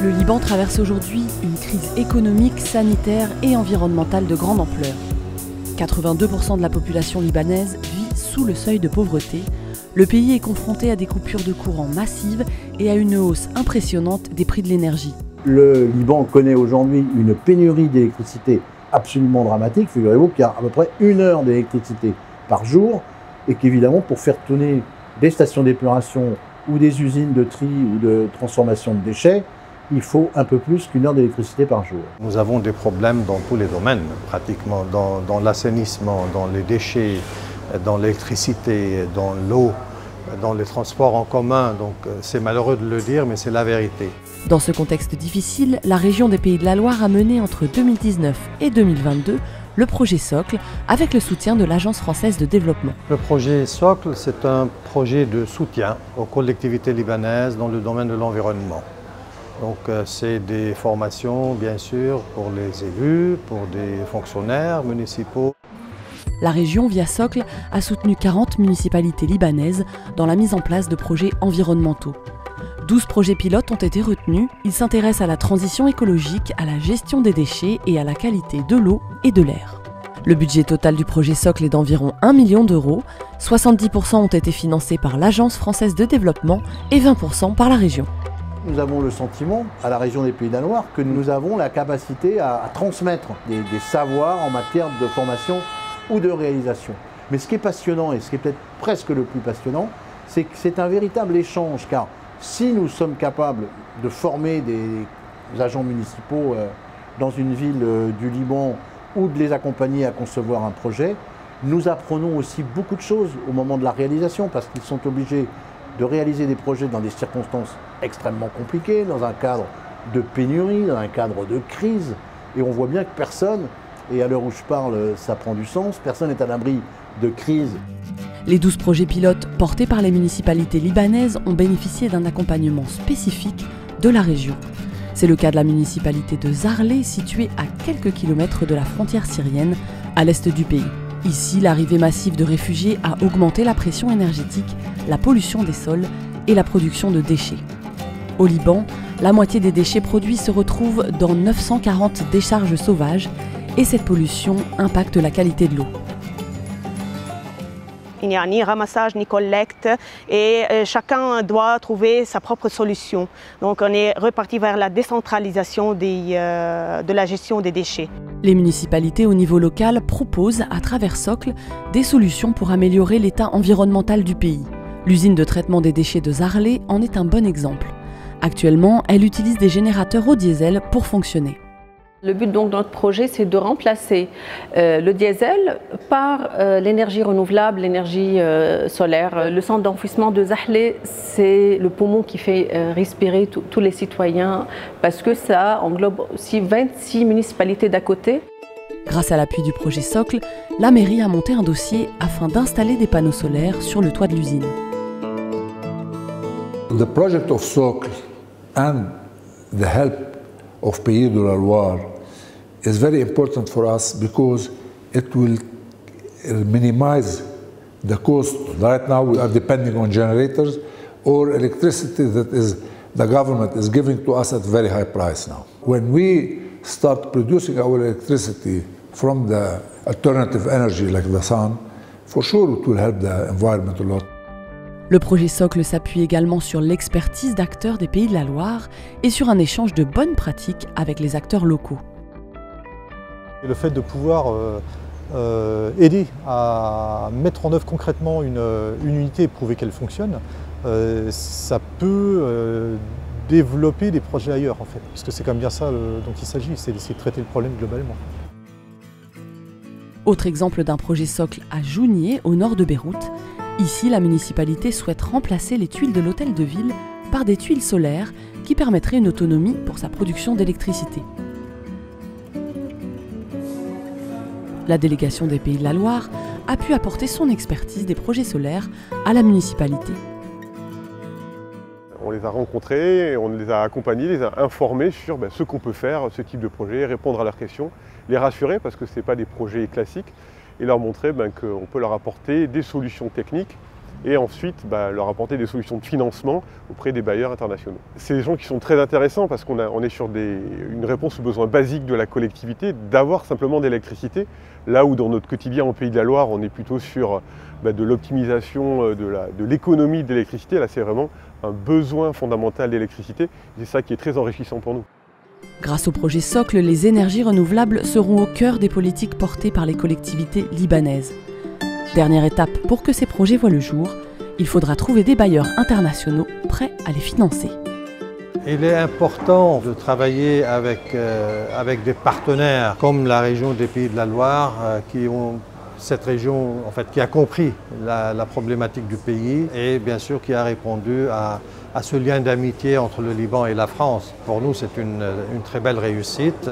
Le Liban traverse aujourd'hui une crise économique, sanitaire et environnementale de grande ampleur. 82% de la population libanaise vit sous le seuil de pauvreté. Le pays est confronté à des coupures de courant massives et à une hausse impressionnante des prix de l'énergie. Le Liban connaît aujourd'hui une pénurie d'électricité absolument dramatique. Figurez-vous qu'il y a à peu près 1 heure d'électricité par jour et qu'évidemment pour faire tourner des stations d'épuration ou des usines de tri ou de transformation de déchets, il faut un peu plus qu'1 heure d'électricité par jour. Nous avons des problèmes dans tous les domaines, pratiquement, dans l'assainissement, dans les déchets, dans l'électricité, dans l'eau, dans les transports en commun. Donc c'est malheureux de le dire, mais c'est la vérité. Dans ce contexte difficile, la région des Pays de la Loire a mené entre 2019 et 2022 le projet Socle avec le soutien de l'Agence française de développement. Le projet Socle, c'est un projet de soutien aux collectivités libanaises dans le domaine de l'environnement. Donc c'est des formations, bien sûr, pour les élus, pour des fonctionnaires municipaux. La région, via Socle, a soutenu 40 municipalités libanaises dans la mise en place de projets environnementaux. 12 projets pilotes ont été retenus. Ils s'intéressent à la transition écologique, à la gestion des déchets et à la qualité de l'eau et de l'air. Le budget total du projet Socle est d'environ 1 million d'euros. 70% ont été financés par l'Agence française de développement et 20% par la région. Nous avons le sentiment, à la région des Pays de la Loire, que nous avons la capacité à transmettre des savoirs en matière de formation ou de réalisation. Mais ce qui est passionnant, et ce qui est peut-être presque le plus passionnant, c'est que c'est un véritable échange, car si nous sommes capables de former des agents municipaux dans une ville du Liban ou de les accompagner à concevoir un projet, nous apprenons aussi beaucoup de choses au moment de la réalisation, parce qu'ils sont obligés de réaliser des projets dans des circonstances extrêmement compliquées, dans un cadre de pénurie, dans un cadre de crise. Et on voit bien que personne, et à l'heure où je parle, ça prend du sens, personne n'est à l'abri de crise. Les 12 projets pilotes portés par les municipalités libanaises ont bénéficié d'un accompagnement spécifique de la région. C'est le cas de la municipalité de Zarlé, située à quelques kilomètres de la frontière syrienne, à l'est du pays. Ici, l'arrivée massive de réfugiés a augmenté la pression énergétique, la pollution des sols et la production de déchets. Au Liban, la moitié des déchets produits se retrouvent dans 940 décharges sauvages et cette pollution impacte la qualité de l'eau. Il n'y a ni ramassage ni collecte et chacun doit trouver sa propre solution. Donc on est reparti vers la décentralisation de la gestion des déchets. Les municipalités au niveau local proposent à travers Socle des solutions pour améliorer l'état environnemental du pays. L'usine de traitement des déchets de Zarlé en est un bon exemple. Actuellement, elle utilise des générateurs au diesel pour fonctionner. Le but donc de notre projet, c'est de remplacer le diesel par l'énergie renouvelable, l'énergie solaire. Le centre d'enfouissement de Zarlé, c'est le poumon qui fait respirer tous les citoyens parce que ça englobe aussi 26 municipalités d'à côté. Grâce à l'appui du projet Socle, la mairie a monté un dossier afin d'installer des panneaux solaires sur le toit de l'usine. The project of Socle and the help of Pays de la Loire is very important for us because it will minimize the cost. Right now we are depending on generators or electricity that is the government is giving to us at very high price now. When we start producing our electricity from the alternative energy like the sun, for sure it will help the environment a lot. Le projet Socle s'appuie également sur l'expertise d'acteurs des Pays de la Loire et sur un échange de bonnes pratiques avec les acteurs locaux. Le fait de pouvoir aider à mettre en œuvre concrètement une unité et prouver qu'elle fonctionne, ça peut développer des projets ailleurs en fait. Parce que c'est quand même bien ça dont il s'agit, c'est d'essayer de traiter le problème globalement. Autre exemple d'un projet Socle à Jounieh, au nord de Beyrouth. Ici, la municipalité souhaite remplacer les tuiles de l'hôtel de ville par des tuiles solaires qui permettraient une autonomie pour sa production d'électricité. La délégation des Pays de la Loire a pu apporter son expertise des projets solaires à la municipalité. On les a rencontrés, on les a accompagnés, les a informés sur ce qu'on peut faire, ce type de projet, répondre à leurs questions, les rassurer parce que ce n'est pas des projets classiques et leur montrer qu'on peut leur apporter des solutions techniques et ensuite leur apporter des solutions de financement auprès des bailleurs internationaux. C'est des gens qui sont très intéressants parce qu'on est sur une réponse aux besoins basiques de la collectivité, d'avoir simplement de l'électricité, là où dans notre quotidien en Pays de la Loire, on est plutôt sur de l'optimisation de l'économie de l'électricité. Là, c'est vraiment un besoin fondamental d'électricité. C'est ça qui est très enrichissant pour nous. Grâce au projet Socle, les énergies renouvelables seront au cœur des politiques portées par les collectivités libanaises. Dernière étape, pour que ces projets voient le jour, il faudra trouver des bailleurs internationaux prêts à les financer. Il est important de travailler avec des partenaires comme la région des Pays de la Loire, cette région qui a compris la problématique du pays et bien sûr qui a répondu à ce lien d'amitié entre le Liban et la France. Pour nous, c'est une très belle réussite.